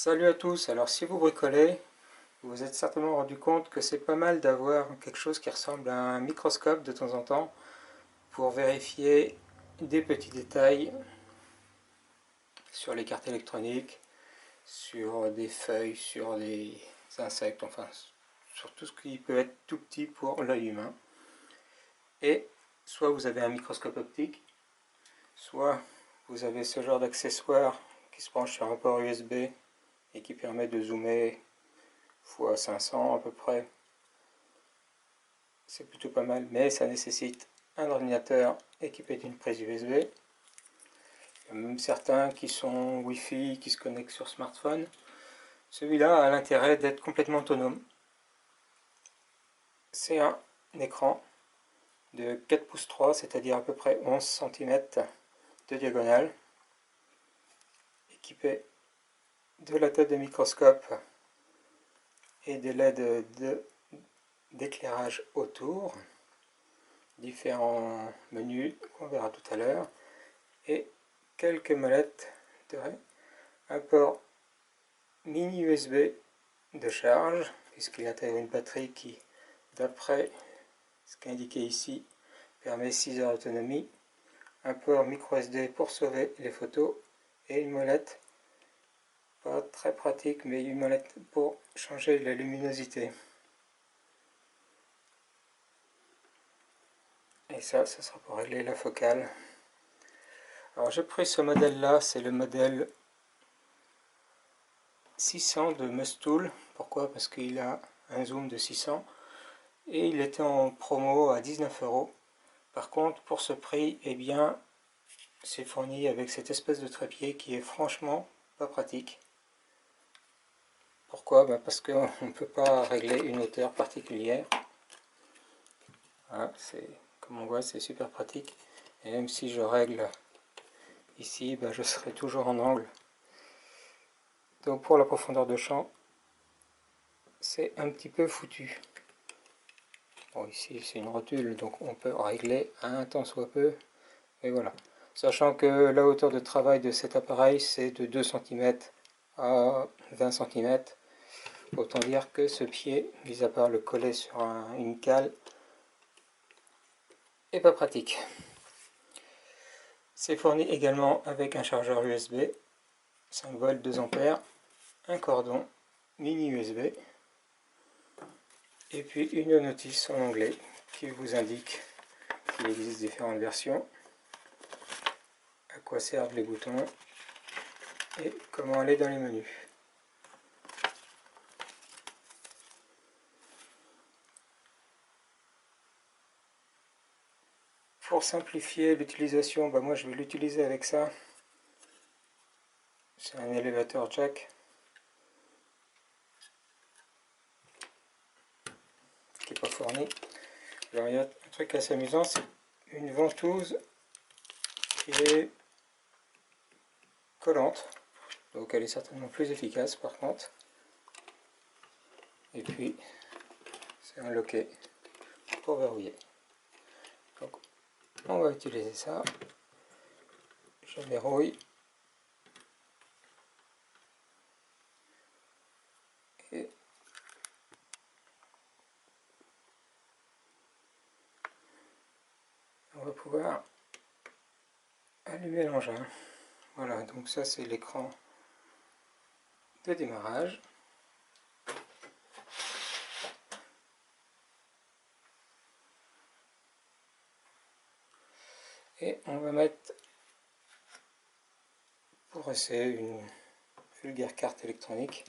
Salut à tous, alors si vous bricolez, vous vous êtes certainement rendu compte que c'est pas mal d'avoir quelque chose qui ressemble à un microscope de temps en temps pour vérifier des petits détails sur les cartes électroniques, sur des feuilles, sur des insectes, enfin sur tout ce qui peut être tout petit pour l'œil humain. Et soit vous avez un microscope optique, soit vous avez ce genre d'accessoire qui se branche sur un port USB et qui permet de zoomer x 500 à peu près. C'est plutôt pas mal, mais ça nécessite un ordinateur équipé d'une prise USB. Il y a même certains qui sont Wi-Fi, qui se connectent sur smartphone. Celui-là a l'intérêt d'être complètement autonome. C'est un écran de 4 pouces 3, c'est-à-dire à peu près 11 cm de diagonale, équipé de la tête de microscope et des LED d'éclairage autour, différents menus qu'on verra tout à l'heure, et quelques molettes, un port mini USB de charge, puisqu'il intègre une batterie qui, d'après ce qui est indiqué ici, permet 6 heures d'autonomie, un port micro SD pour sauver les photos, et une molette, pas très pratique, mais une molette pour changer la luminosité. Et ça sera pour régler la focale. Alors j'ai pris ce modèle là, c'est le modèle 600 de Mustool. Pourquoi? Parce qu'il a un zoom de 600 et il était en promo à 19 €. Par contre, pour ce prix, eh bien, c'est fourni avec cette espèce de trépied qui est franchement pas pratique. Pourquoi? Parce qu'on ne peut pas régler une hauteur particulière. Voilà, comme on voit, c'est super pratique. Et même si je règle ici, je serai toujours en angle. Donc pour la profondeur de champ, c'est un petit peu foutu. Bon, ici c'est une rotule, donc on peut régler un tant soit peu. Et voilà. Sachant que la hauteur de travail de cet appareil, c'est de 2 cm à 20 cm. Autant dire que ce pied, mis à part le coller sur une cale, est pas pratique. C'est fourni également avec un chargeur USB, 5 volts 2 ampères, un cordon mini USB, et puis une notice en anglais qui vous indique qu'il existe différentes versions, à quoi servent les boutons et comment aller dans les menus. Pour simplifier l'utilisation, moi je vais l'utiliser avec ça. C'est un élévateur jack qui n'est pas fourni. Alors il y a un truc assez amusant, c'est une ventouse qui est collante, donc elle est certainement plus efficace par contre. Et puis c'est un loquet pour verrouiller. Donc on va utiliser ça. Je verrouille. Et on va pouvoir allumer l'engin. Voilà, donc ça c'est l'écran de démarrage. Et on va mettre pour essayer une vulgaire carte électronique.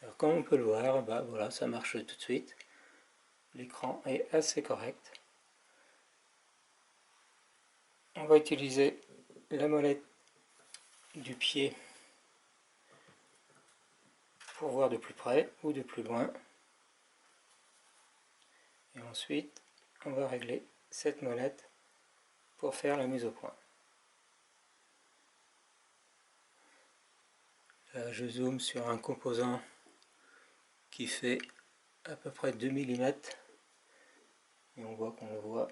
Alors comme on peut le voir, voilà, ça marche tout de suite. L'écran est assez correct. On va utiliser la molette du pied pour voir de plus près ou de plus loin. Et ensuite, on va régler cette molette pour faire la mise au point. Là, je zoome sur un composant qui fait à peu près 2 mm. Et on voit qu'on le voit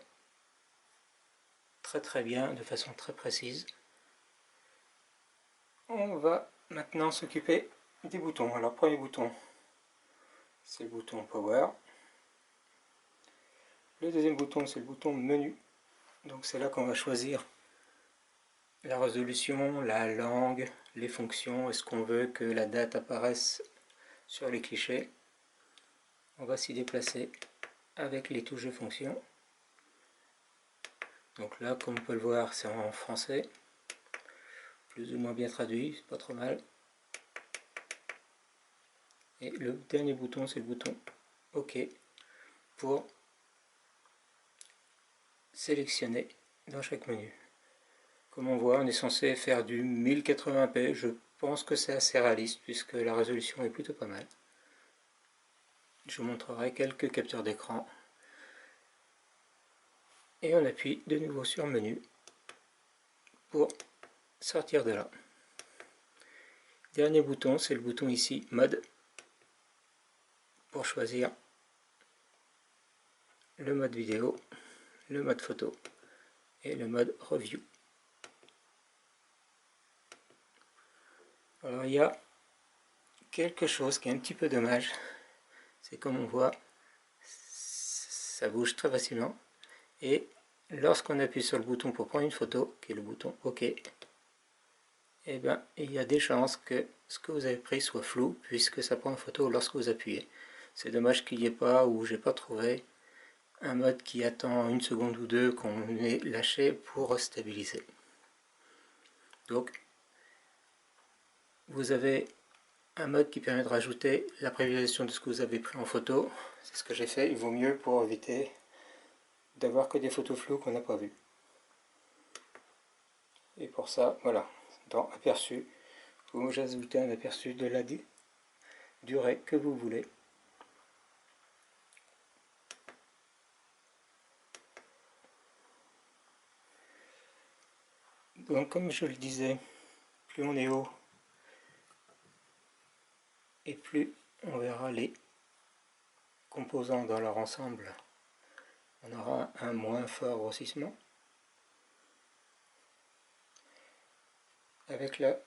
très bien, de façon très précise. On va maintenant s'occuper des boutons. Alors premier bouton, c'est le bouton Power. Le deuxième bouton, c'est le bouton Menu. Donc c'est là qu'on va choisir la résolution, la langue, les fonctions. Est-ce qu'on veut que la date apparaisse sur les clichés? On va s'y déplacer avec les touches de fonction. Donc là, comme on peut le voir, c'est en français. Plus ou moins bien traduit, c'est pas trop mal. Et le dernier bouton, c'est le bouton OK pour sélectionner dans chaque menu. Comme on voit, on est censé faire du 1080p. Je pense que c'est assez réaliste puisque la résolution est plutôt pas mal. Je vous montrerai quelques captures d'écran. Et on appuie de nouveau sur Menu pour sortir de là. Dernier bouton, c'est le bouton ici, Mode, pour choisir le mode vidéo, le mode photo et le mode Review. Alors il y a quelque chose qui est un petit peu dommage, c'est comme on voit, ça bouge très facilement, et lorsqu'on appuie sur le bouton pour prendre une photo, qui est le bouton OK, eh bien, il y a des chances que ce que vous avez pris soit flou, puisque ça prend une photo lorsque vous appuyez. C'est dommage qu'il n'y ait pas, ou j'ai pas trouvé, un mode qui attend une seconde ou deux qu'on ait lâché pour stabiliser. Donc, vous avez un mode qui permet de rajouter la prévisualisation de ce que vous avez pris en photo. C'est ce que j'ai fait, il vaut mieux pour éviter d'avoir que des photos floues qu'on n'a pas vues. Et pour ça, voilà, dans Aperçu, vous ajoutez un aperçu de la durée que vous voulez. Donc comme je le disais, plus on est haut et plus on verra les composants dans leur ensemble, on aura un moins fort grossissement. Avec la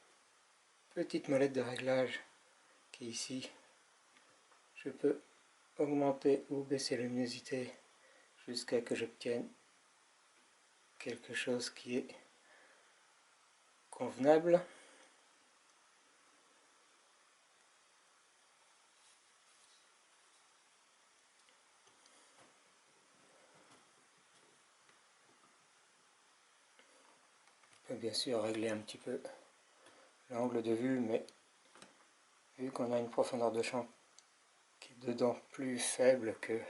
petite molette de réglage qui est ici, je peux augmenter ou baisser la luminosité jusqu'à que j'obtienne quelque chose qui est convenable. On peut bien sûr régler un petit peu l'angle de vue, mais vu qu'on a une profondeur de champ qui est dedans plus faible que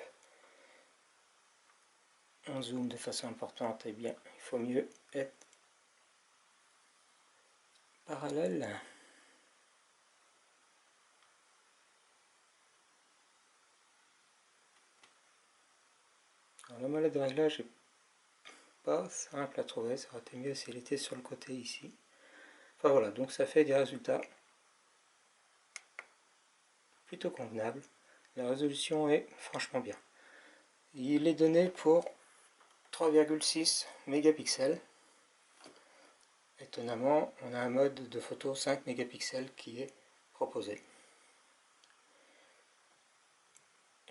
on zoome de façon importante, eh bien il faut mieux être parallèle. Alors, la molette de réglage n'est pas simple à trouver, ça aurait été mieux si elle était sur le côté ici. Enfin voilà, donc ça fait des résultats plutôt convenables. La résolution est franchement bien. Il est donné pour 3,6 mégapixels. Étonnamment, on a un mode de photo 5 mégapixels qui est proposé.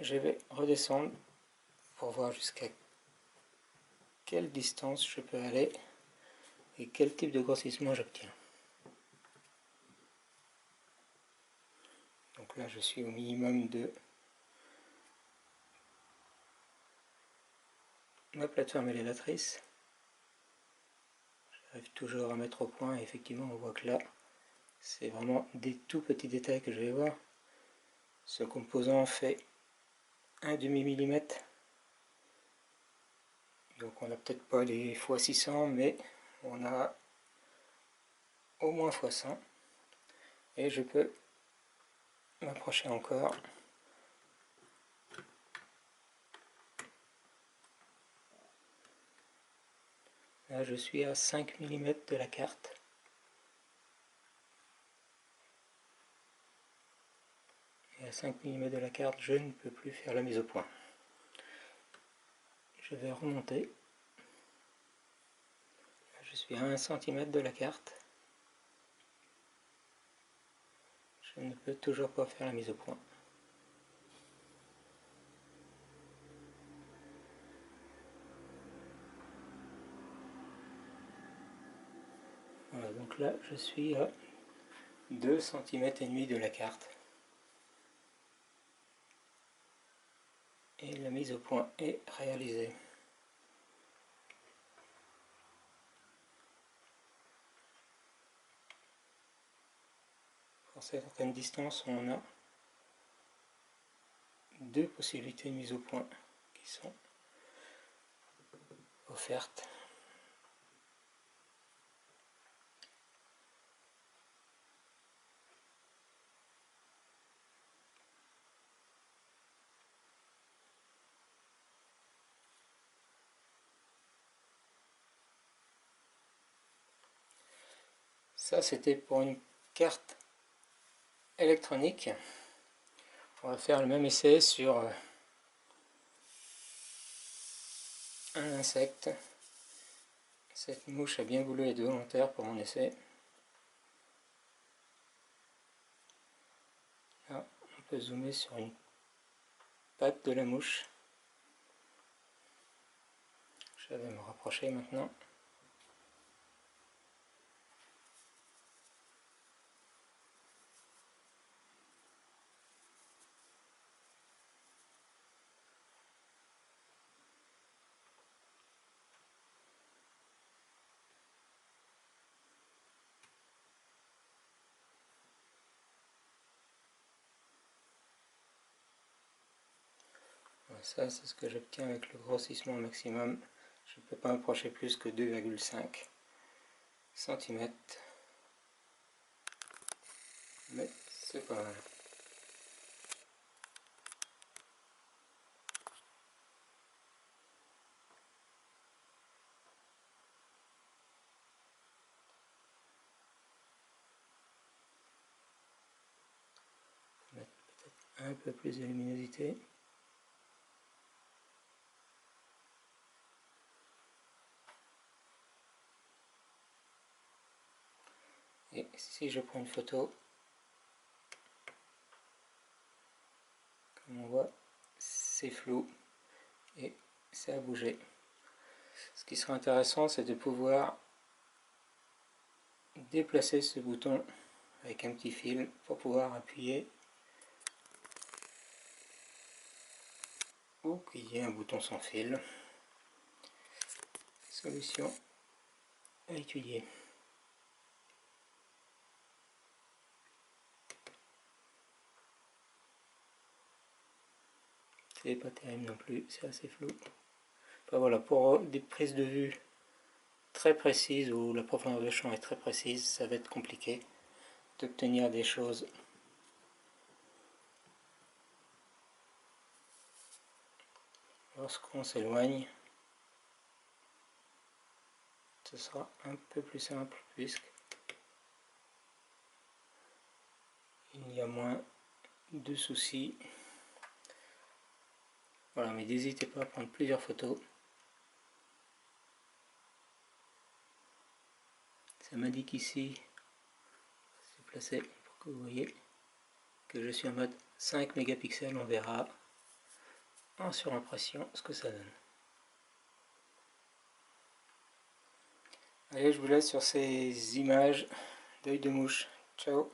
Je vais redescendre pour voir jusqu'à quelle distance je peux aller et quel type de grossissement j'obtiens. Donc là je suis au minimum de ma plateforme élévatrice. J'arrive toujours à mettre au point et effectivement on voit que là c'est vraiment des tout petits détails que je vais voir. Ce composant fait 1,5 mm. Donc on n'a peut-être pas les x600 mais on a au moins x100. Et je peux m'approcher encore. Là je suis à 5 mm de la carte. Et à 5 mm de la carte, je ne peux plus faire la mise au point. Je vais remonter. Là, je suis à 1 cm de la carte. ne peut toujours pas faire la mise au point. Voilà, donc là je suis à 2 cm et demi de la carte. Et la mise au point est réalisée. Pour certaines distances, on a deux possibilités de mise au point qui sont offertes. Ça, c'était pour une carte électronique. On va faire le même essai sur un insecte. Cette mouche a bien voulu être volontaire pour mon essai. Là, on peut zoomer sur une patte de la mouche. Je vais me rapprocher maintenant. Ça, c'est ce que j'obtiens avec le grossissement maximum. Je ne peux pas approcher plus que 2,5 cm. Mais c'est pas mal. Mettre peut-être un peu plus de luminosité. Et si je prends une photo, comme on voit, c'est flou et ça a bougé. Ce qui serait intéressant, c'est de pouvoir déplacer ce bouton avec un petit fil pour pouvoir appuyer, ou qu'il y ait un bouton sans fil. Solution à étudier. C'est pas terrible non plus, c'est assez flou. Enfin, voilà, pour des prises de vue très précises où la profondeur de champ est très précise, ça va être compliqué d'obtenir des choses lorsqu'on s'éloigne. Ce sera un peu plus simple puisque il y a moins de soucis. Voilà, mais n'hésitez pas à prendre plusieurs photos. Ça m'indique ici, c'est placé pour que vous voyez que je suis en mode 5 mégapixels. On verra en surimpression ce que ça donne. Allez, je vous laisse sur ces images d'œil de mouche. Ciao!